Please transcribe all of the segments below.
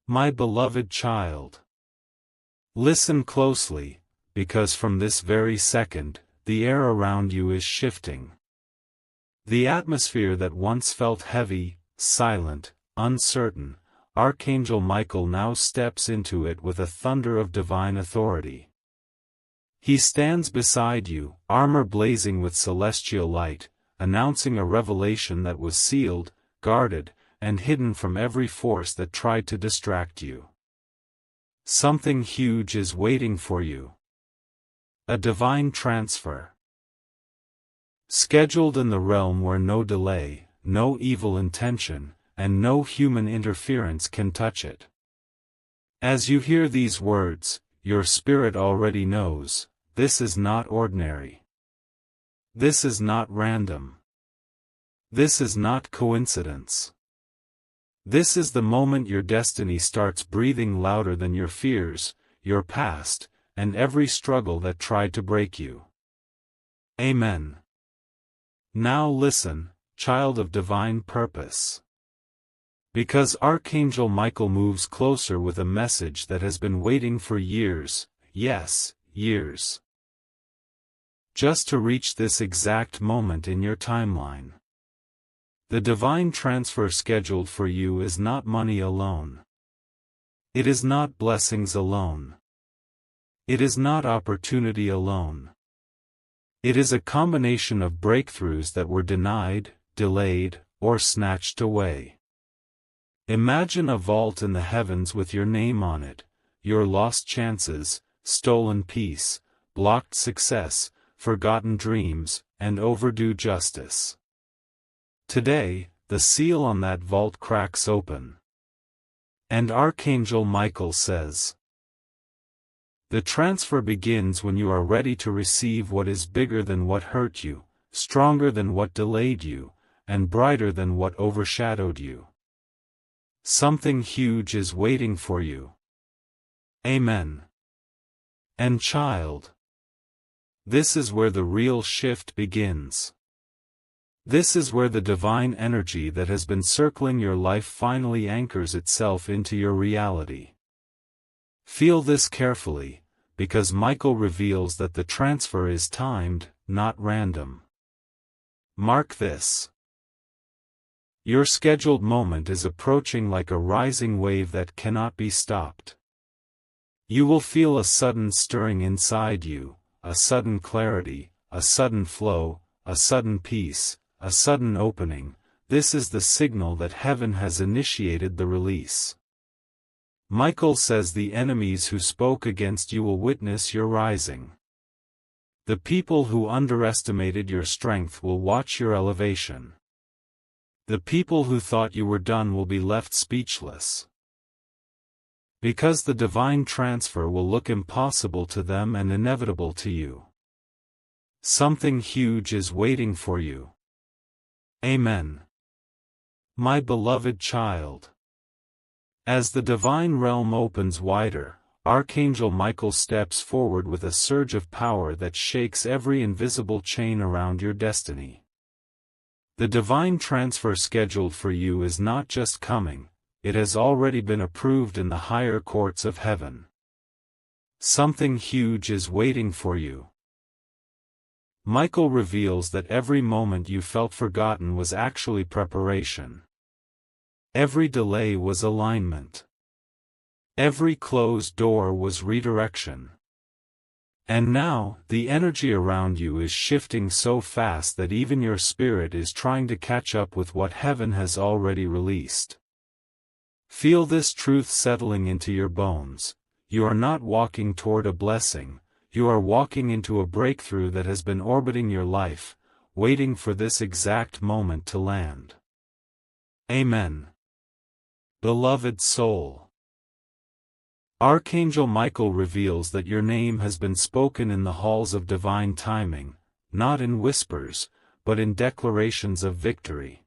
My beloved child. Listen closely, because from this very second, the air around you is shifting. The atmosphere that once felt heavy, silent, uncertain, Archangel Michael now steps into it with a thunder of divine authority. He stands beside you, armor blazing with celestial light, announcing a revelation that was sealed, guarded, and hidden from every force that tried to distract you. Something huge is waiting for you. A divine transfer. Scheduled in the realm where no delay, no evil intention, and no human interference can touch it. As you hear these words, your spirit already knows, this is not ordinary. This is not random. This is not coincidence. This is the moment your destiny starts breathing louder than your fears, your past, and every struggle that tried to break you. Amen. Now listen, child of divine purpose. Because Archangel Michael moves closer with a message that has been waiting for years, yes, years. Just to reach this exact moment in your timeline. The divine transfer scheduled for you is not money alone. It is not blessings alone. It is not opportunity alone. It is a combination of breakthroughs that were denied, delayed, or snatched away. Imagine a vault in the heavens with your name on it, your lost chances, stolen peace, blocked success, forgotten dreams, and overdue justice. Today, the seal on that vault cracks open. And Archangel Michael says, the transfer begins when you are ready to receive what is bigger than what hurt you, stronger than what delayed you, and brighter than what overshadowed you. Something huge is waiting for you. Amen. And child, this is where the real shift begins. This is where the divine energy that has been circling your life finally anchors itself into your reality. Feel this carefully, because Michael reveals that the transfer is timed, not random. Mark this. Your scheduled moment is approaching like a rising wave that cannot be stopped. You will feel a sudden stirring inside you, a sudden clarity, a sudden flow, a sudden peace, a sudden opening. This is the signal that heaven has initiated the release. Michael says the enemies who spoke against you will witness your rising. The people who underestimated your strength will watch your elevation. The people who thought you were done will be left speechless. Because the divine transfer will look impossible to them and inevitable to you. Something huge is waiting for you. Amen. My beloved child. As the divine realm opens wider, Archangel Michael steps forward with a surge of power that shakes every invisible chain around your destiny. The divine transfer scheduled for you is not just coming, it has already been approved in the higher courts of heaven. Something huge is waiting for you. Michael reveals that every moment you felt forgotten was actually preparation. Every delay was alignment. Every closed door was redirection. And now, the energy around you is shifting so fast that even your spirit is trying to catch up with what heaven has already released. Feel this truth settling into your bones. You are not walking toward a blessing, you are walking into a breakthrough that has been orbiting your life, waiting for this exact moment to land. Amen. Beloved soul. Archangel Michael reveals that your name has been spoken in the halls of divine timing, not in whispers, but in declarations of victory.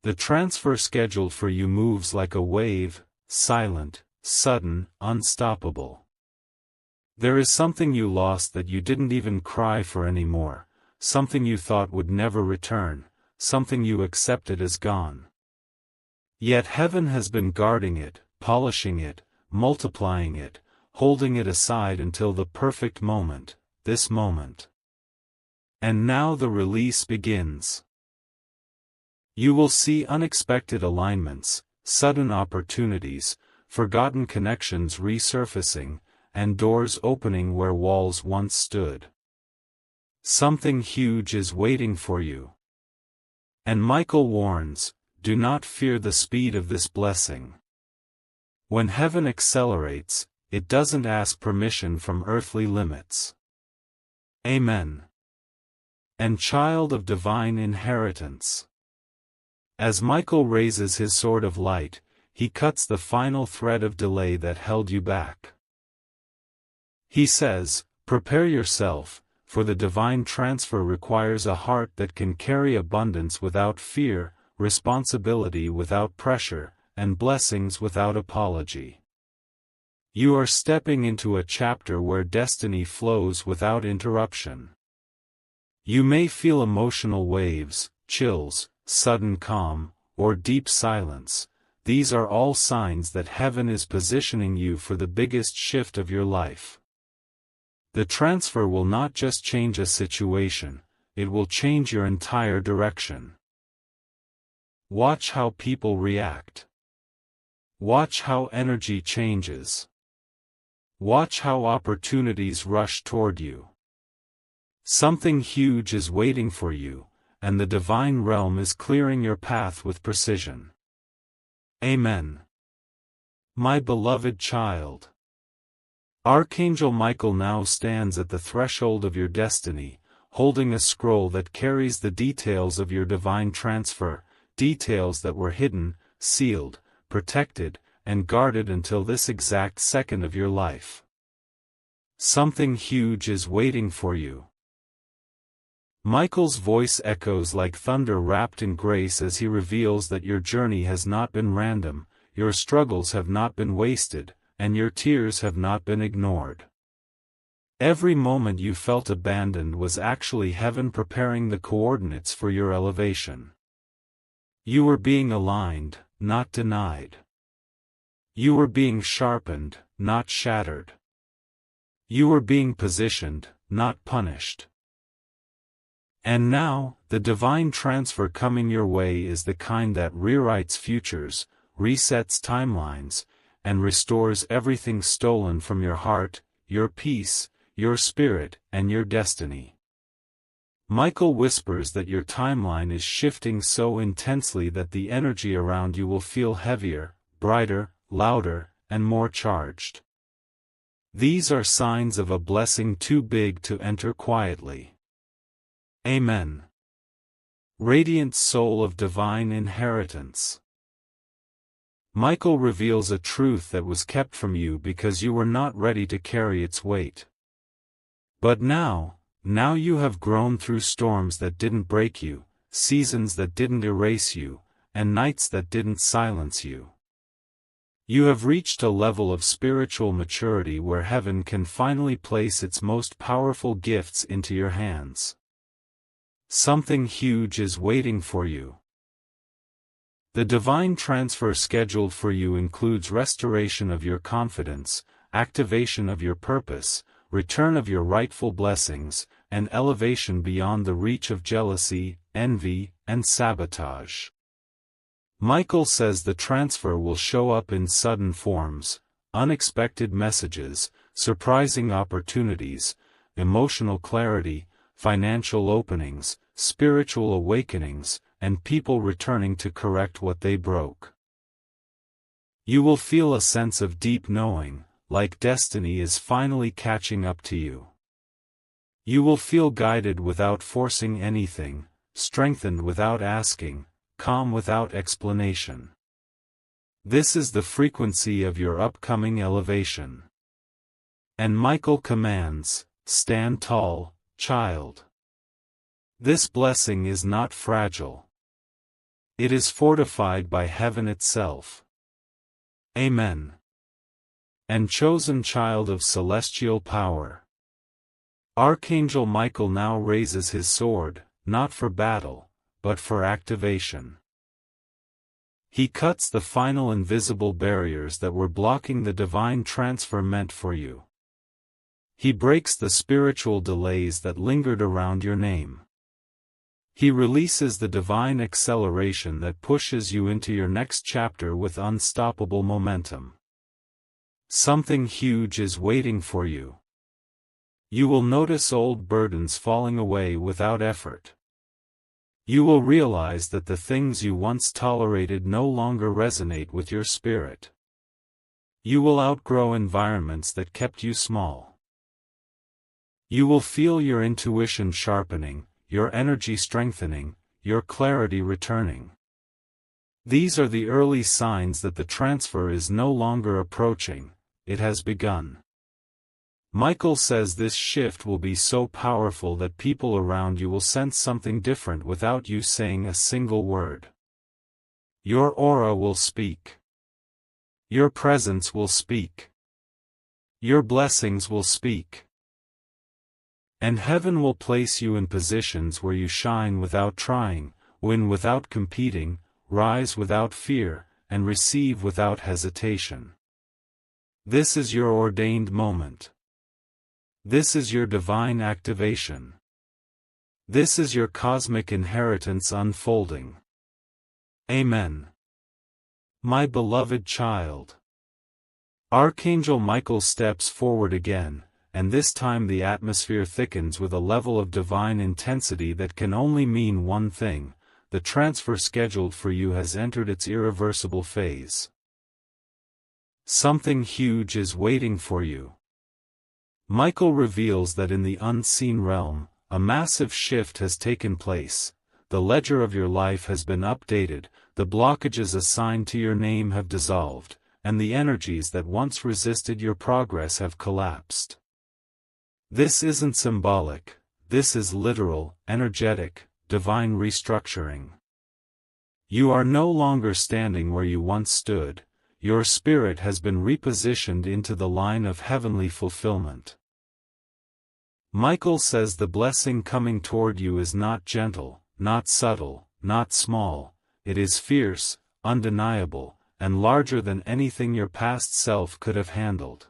The transfer scheduled for you moves like a wave, silent, sudden, unstoppable. There is something you lost that you didn't even cry for anymore, something you thought would never return, something you accepted as gone. Yet heaven has been guarding it, polishing it, multiplying it, holding it aside until the perfect moment, this moment. And now the release begins. You will see unexpected alignments, sudden opportunities, forgotten connections resurfacing, and doors opening where walls once stood. Something huge is waiting for you. And Michael warns, do not fear the speed of this blessing. When heaven accelerates, it doesn't ask permission from earthly limits. Amen. And child of divine inheritance. As Michael raises his sword of light, he cuts the final thread of delay that held you back. He says, prepare yourself, for the divine transfer requires a heart that can carry abundance without fear, responsibility without pressure, and blessings without apology. You are stepping into a chapter where destiny flows without interruption. You may feel emotional waves, chills, sudden calm, or deep silence. These are all signs that heaven is positioning you for the biggest shift of your life. The transfer will not just change a situation, it will change your entire direction. Watch how people react. Watch how energy changes. Watch how opportunities rush toward you. Something huge is waiting for you, and the divine realm is clearing your path with precision. Amen. My beloved child. Archangel Michael now stands at the threshold of your destiny, holding a scroll that carries the details of your divine transfer, details that were hidden, sealed, protected, and guarded until this exact second of your life. Something huge is waiting for you. Michael's voice echoes like thunder wrapped in grace as he reveals that your journey has not been random, your struggles have not been wasted, and your tears have not been ignored. Every moment you felt abandoned was actually heaven preparing the coordinates for your elevation. You were being aligned, not denied. You were being sharpened, not shattered. You were being positioned, not punished. And now, the divine transfer coming your way is the kind that rewrites futures, resets timelines, and restores everything stolen from your heart, your peace, your spirit, and your destiny. Michael whispers that your timeline is shifting so intensely that the energy around you will feel heavier, brighter, louder, and more charged. These are signs of a blessing too big to enter quietly. Amen. Radiant soul of divine inheritance. Michael reveals a truth that was kept from you because you were not ready to carry its weight. But now you have grown through storms that didn't break you, seasons that didn't erase you, and nights that didn't silence you. You have reached a level of spiritual maturity where heaven can finally place its most powerful gifts into your hands. Something huge is waiting for you. The divine transfer scheduled for you includes restoration of your confidence, activation of your purpose, return of your rightful blessings, and elevation beyond the reach of jealousy, envy, and sabotage. Michael says the transfer will show up in sudden forms, unexpected messages, surprising opportunities, emotional clarity, financial openings, spiritual awakenings, and people returning to correct what they broke. You will feel a sense of deep knowing, like destiny is finally catching up to you. You will feel guided without forcing anything, strengthened without asking, calm without explanation. This is the frequency of your upcoming elevation. And Michael commands, stand tall, child. This blessing is not fragile. It is fortified by heaven itself. Amen. And chosen child of celestial power. Archangel Michael now raises his sword, not for battle, but for activation. He cuts the final invisible barriers that were blocking the divine transfer meant for you. He breaks the spiritual delays that lingered around your name. He releases the divine acceleration that pushes you into your next chapter with unstoppable momentum. Something huge is waiting for you. You will notice old burdens falling away without effort. You will realize that the things you once tolerated no longer resonate with your spirit. You will outgrow environments that kept you small. You will feel your intuition sharpening, your energy strengthening, your clarity returning. These are the early signs that the transfer is no longer approaching, it has begun. Michael says this shift will be so powerful that people around you will sense something different without you saying a single word. Your aura will speak. Your presence will speak. Your blessings will speak. And heaven will place you in positions where you shine without trying, win without competing, rise without fear, and receive without hesitation. This is your ordained moment. This is your divine activation. This is your cosmic inheritance unfolding. Amen. My beloved child. Archangel Michael steps forward again, and this time the atmosphere thickens with a level of divine intensity that can only mean one thing: the transfer scheduled for you has entered its irreversible phase. Something huge is waiting for you. Michael reveals that in the unseen realm, a massive shift has taken place. The ledger of your life has been updated, the blockages assigned to your name have dissolved, and the energies that once resisted your progress have collapsed. This isn't symbolic, this is literal, energetic, divine restructuring. You are no longer standing where you once stood, your spirit has been repositioned into the line of heavenly fulfillment. Michael says the blessing coming toward you is not gentle, not subtle, not small, it is fierce, undeniable, and larger than anything your past self could have handled.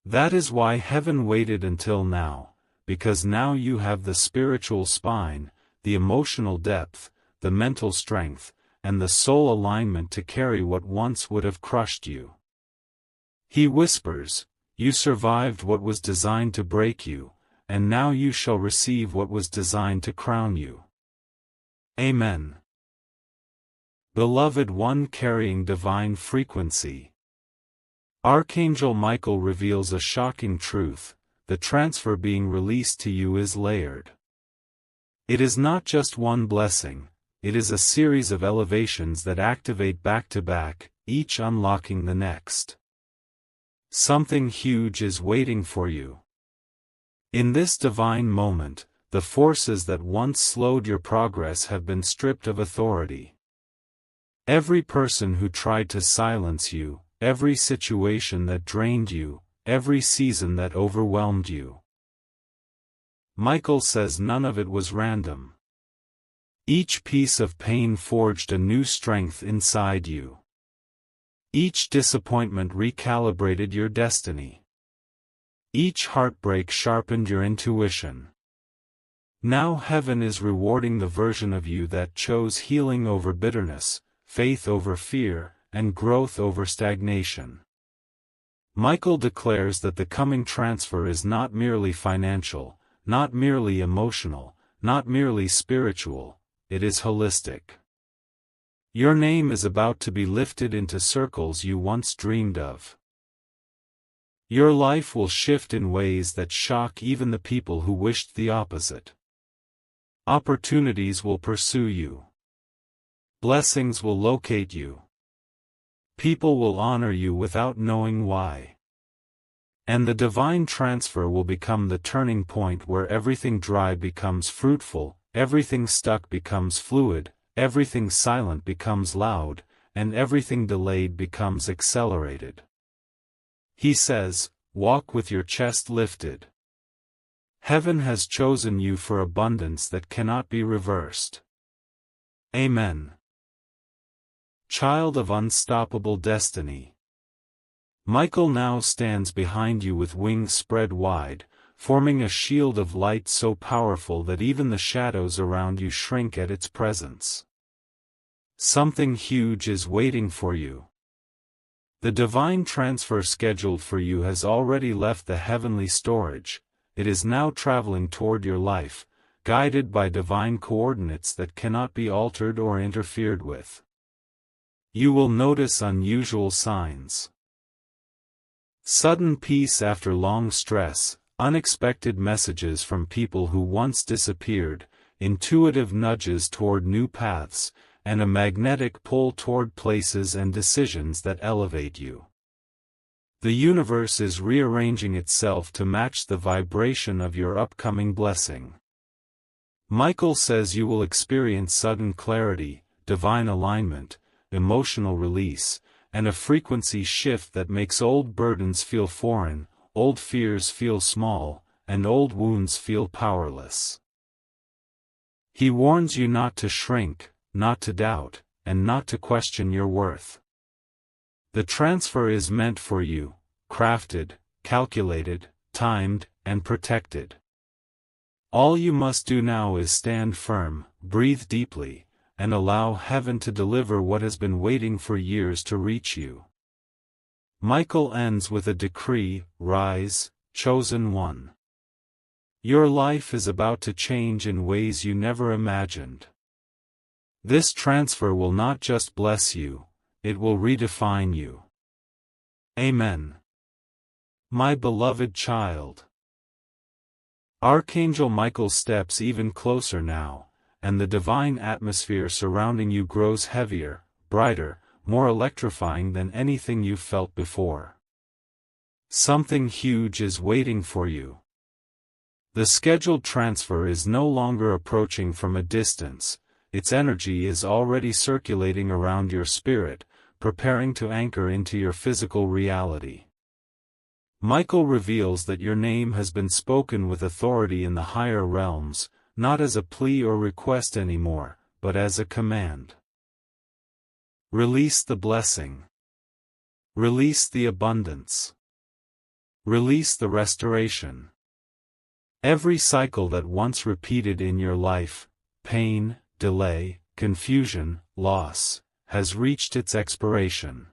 That is why heaven waited until now, because now you have the spiritual spine, the emotional depth, the mental strength, and the soul alignment to carry what once would have crushed you. He whispers, "You survived what was designed to break you, and now you shall receive what was designed to crown you." Amen. Beloved one carrying divine frequency. Archangel Michael reveals a shocking truth: the transfer being released to you is layered. It is not just one blessing, it is a series of elevations that activate back to back, each unlocking the next. Something huge is waiting for you. In this divine moment, the forces that once slowed your progress have been stripped of authority. Every person who tried to silence you, every situation that drained you, every season that overwhelmed you. Michael says none of it was random. Each piece of pain forged a new strength inside you. Each disappointment recalibrated your destiny. Each heartbreak sharpened your intuition. Now heaven is rewarding the version of you that chose healing over bitterness, faith over fear, and growth over stagnation. Michael declares that the coming transfer is not merely financial, not merely emotional, not merely spiritual, it is holistic. Your name is about to be lifted into circles you once dreamed of. Your life will shift in ways that shock even the people who wished the opposite. Opportunities will pursue you. Blessings will locate you. People will honor you without knowing why. And the divine transfer will become the turning point where everything dry becomes fruitful, everything stuck becomes fluid, everything silent becomes loud, and everything delayed becomes accelerated. He says, "Walk with your chest lifted." Heaven has chosen you for abundance that cannot be reversed. Amen. child of unstoppable destiny. Michael now stands behind you with wings spread wide, forming a shield of light so powerful that even the shadows around you shrink at its presence. Something huge is waiting for you. The divine transfer scheduled for you has already left the heavenly storage. It is now traveling toward your life, guided by divine coordinates that cannot be altered or interfered with. You will notice unusual signs. Sudden peace after long stress, unexpected messages from people who once disappeared, intuitive nudges toward new paths, and a magnetic pull toward places and decisions that elevate you. The universe is rearranging itself to match the vibration of your upcoming blessing. Michael says you will experience sudden clarity, divine alignment, emotional release, and a frequency shift that makes old burdens feel foreign, old fears feel small, and old wounds feel powerless. He warns you not to shrink, not to doubt, and not to question your worth. The transfer is meant for you, crafted, calculated, timed, and protected. All you must do now is stand firm, breathe deeply, and allow heaven to deliver what has been waiting for years to reach you. Michael ends with a decree: rise, chosen one. Your life is about to change in ways you never imagined. This transfer will not just bless you, it will redefine you. Amen. My beloved child. Archangel Michael steps even closer now, and the divine atmosphere surrounding you grows heavier, brighter, more electrifying than anything you've felt before. Something huge is waiting for you. The scheduled transfer is no longer approaching from a distance, its energy is already circulating around your spirit, preparing to anchor into your physical reality. Michael reveals that your name has been spoken with authority in the higher realms, not as a plea or request anymore, but as a command. Release the blessing. Release the abundance. Release the restoration. Every cycle that once repeated in your life, pain, delay, confusion, loss, has reached its expiration.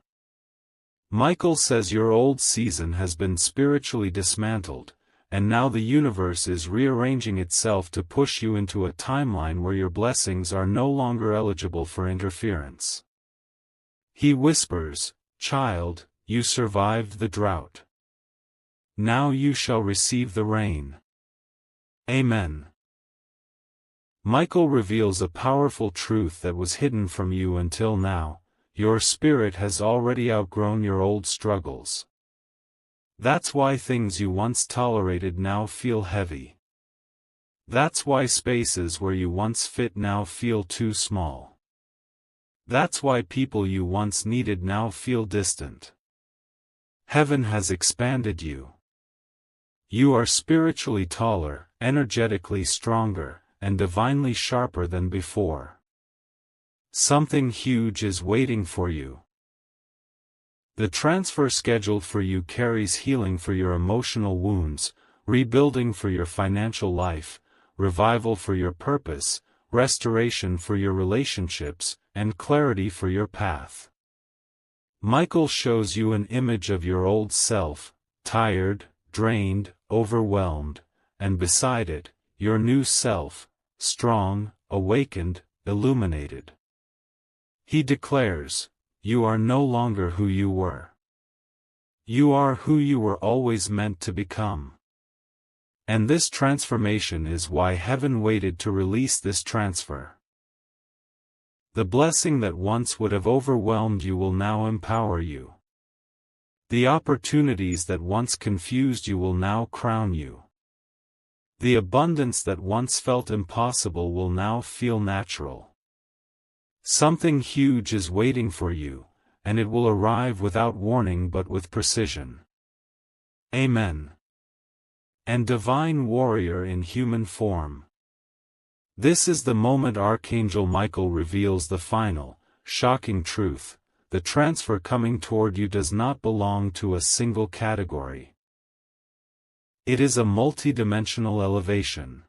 Michael says your old season has been spiritually dismantled, and now the universe is rearranging itself to push you into a timeline where your blessings are no longer eligible for interference. He whispers, "Child, you survived the drought. Now you shall receive the rain." Amen. Michael reveals a powerful truth that was hidden from you until now: your spirit has already outgrown your old struggles. That's why things you once tolerated now feel heavy. That's why spaces where you once fit now feel too small. That's why people you once needed now feel distant. Heaven has expanded you. You are spiritually taller, energetically stronger, and divinely sharper than before. Something huge is waiting for you. The transfer scheduled for you carries healing for your emotional wounds, rebuilding for your financial life, revival for your purpose, restoration for your relationships, and clarity for your path. Michael shows you an image of your old self, tired, drained, overwhelmed, and beside it, your new self, strong, awakened, illuminated. He declares, "You are no longer who you were. You are who you were always meant to become." And this transformation is why heaven waited to release this transfer. The blessing that once would have overwhelmed you will now empower you. The opportunities that once confused you will now crown you. The abundance that once felt impossible will now feel natural. Something huge is waiting for you, and it will arrive without warning but with precision. Amen. And divine warrior in human form. This is the moment Archangel Michael reveals the final, shocking truth: the transfer coming toward you does not belong to a single category. It is a multidimensional elevation.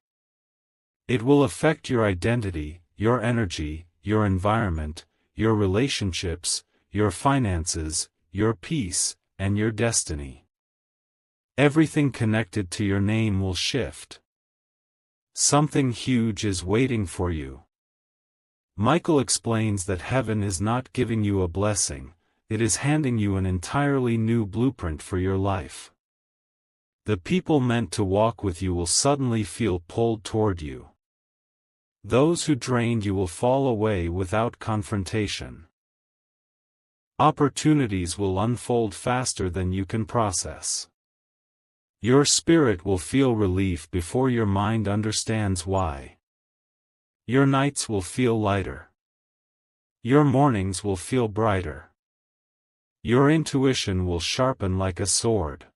It will affect your identity, your energy, your environment, your relationships, your finances, your peace, and your destiny. Everything connected to your name will shift. Something huge is waiting for you. Michael explains that heaven is not giving you a blessing, it is handing you an entirely new blueprint for your life. The people meant to walk with you will suddenly feel pulled toward you. Those who drained you will fall away without confrontation. Opportunities will unfold faster than you can process. Your spirit will feel relief before your mind understands why. Your nights will feel lighter. Your mornings will feel brighter. Your intuition will sharpen like a sword.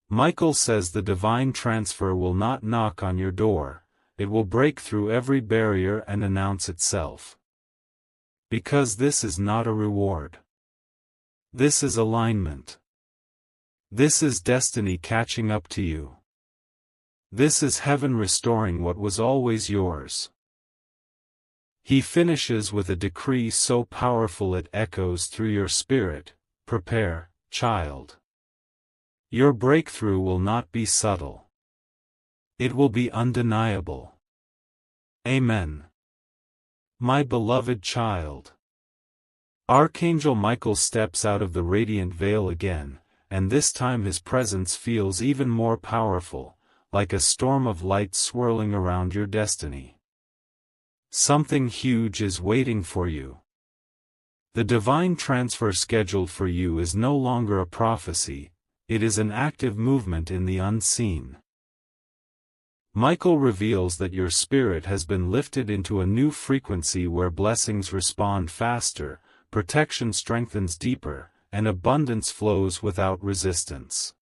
Michael says the divine transfer will not knock on your door, it will break through every barrier and announce itself. Because this is not a reward. This is alignment. This is destiny catching up to you. This is heaven restoring what was always yours. He finishes with a decree so powerful it echoes through your spirit: prepare, child. Your breakthrough will not be subtle. It will be undeniable. Amen. My beloved child. Archangel Michael steps out of the radiant veil again, and this time his presence feels even more powerful, like a storm of light swirling around your destiny. Something huge is waiting for you. The divine transfer scheduled for you is no longer a prophecy, it is an active movement in the unseen. Michael reveals that your spirit has been lifted into a new frequency where blessings respond faster, protection strengthens deeper, and abundance flows without resistance.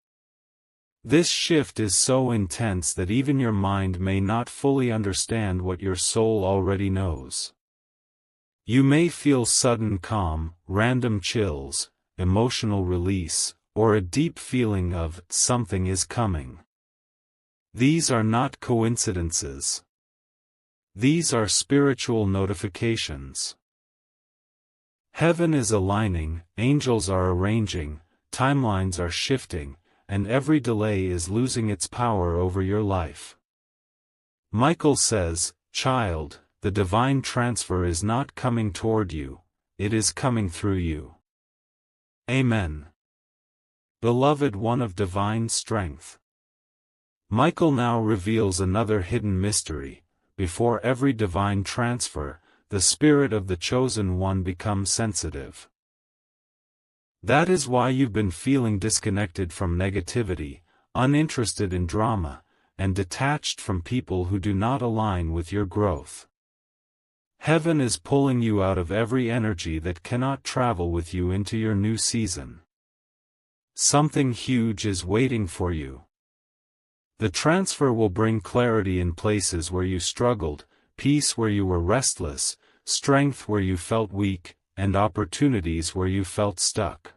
This shift is so intense that even your mind may not fully understand what your soul already knows. You may feel sudden calm, random chills, emotional release, or a deep feeling of something is coming. These are not coincidences. These are spiritual notifications. Heaven is aligning, angels are arranging, timelines are shifting, and every delay is losing its power over your life. Michael says, child, the divine transfer is not coming toward you, it is coming through you. Amen. Beloved one of divine strength. Michael now reveals another hidden mystery: before every divine transfer, the spirit of the chosen one becomes sensitive. That is why you've been feeling disconnected from negativity, uninterested in drama, and detached from people who do not align with your growth. Heaven is pulling you out of every energy that cannot travel with you into your new season. Something huge is waiting for you. The transfer will bring clarity in places where you struggled, peace where you were restless, strength where you felt weak, and opportunities where you felt stuck.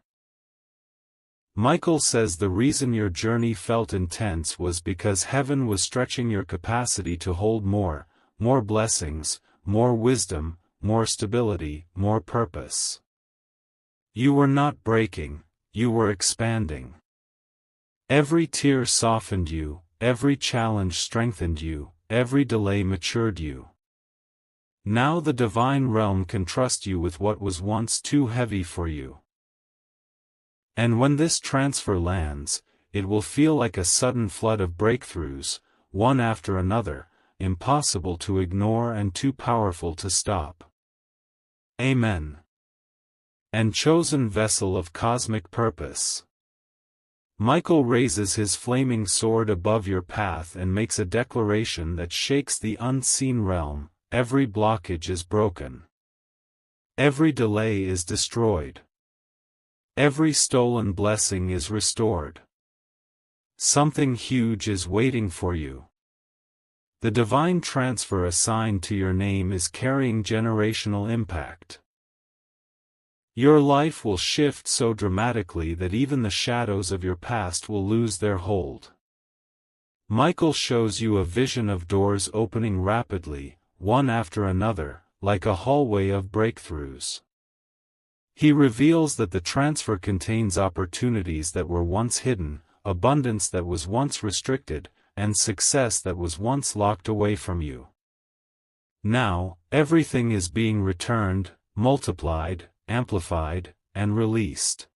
Michael says the reason your journey felt intense was because heaven was stretching your capacity to hold more blessings, more wisdom, more stability, more purpose. You were not breaking, you were expanding. Every tear softened you, every challenge strengthened you, every delay matured you. Now the divine realm can trust you with what was once too heavy for you. And when this transfer lands, it will feel like a sudden flood of breakthroughs, one after another, impossible to ignore and too powerful to stop. Amen. And chosen vessel of cosmic purpose. Michael raises his flaming sword above your path and makes a declaration that shakes the unseen realm: every blockage is broken. Every delay is destroyed. Every stolen blessing is restored. Something huge is waiting for you. The divine transfer assigned to your name is carrying generational impact. Your life will shift so dramatically that even the shadows of your past will lose their hold. Michael shows you a vision of doors opening rapidly, one after another, like a hallway of breakthroughs. He reveals that the transfer contains opportunities that were once hidden, abundance that was once restricted, and success that was once locked away from you. Now, everything is being returned, multiplied, amplified, and released.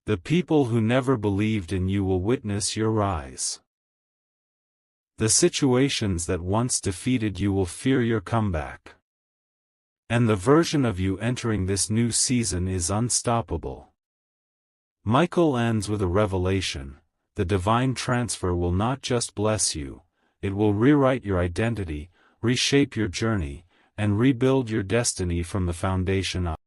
The people who never believed in you will witness your rise. The situations that once defeated you will fear your comeback. And the version of you entering this new season is unstoppable. Michael ends with a revelation: the divine transfer will not just bless you, it will rewrite your identity, reshape your journey, and rebuild your destiny from the foundation up.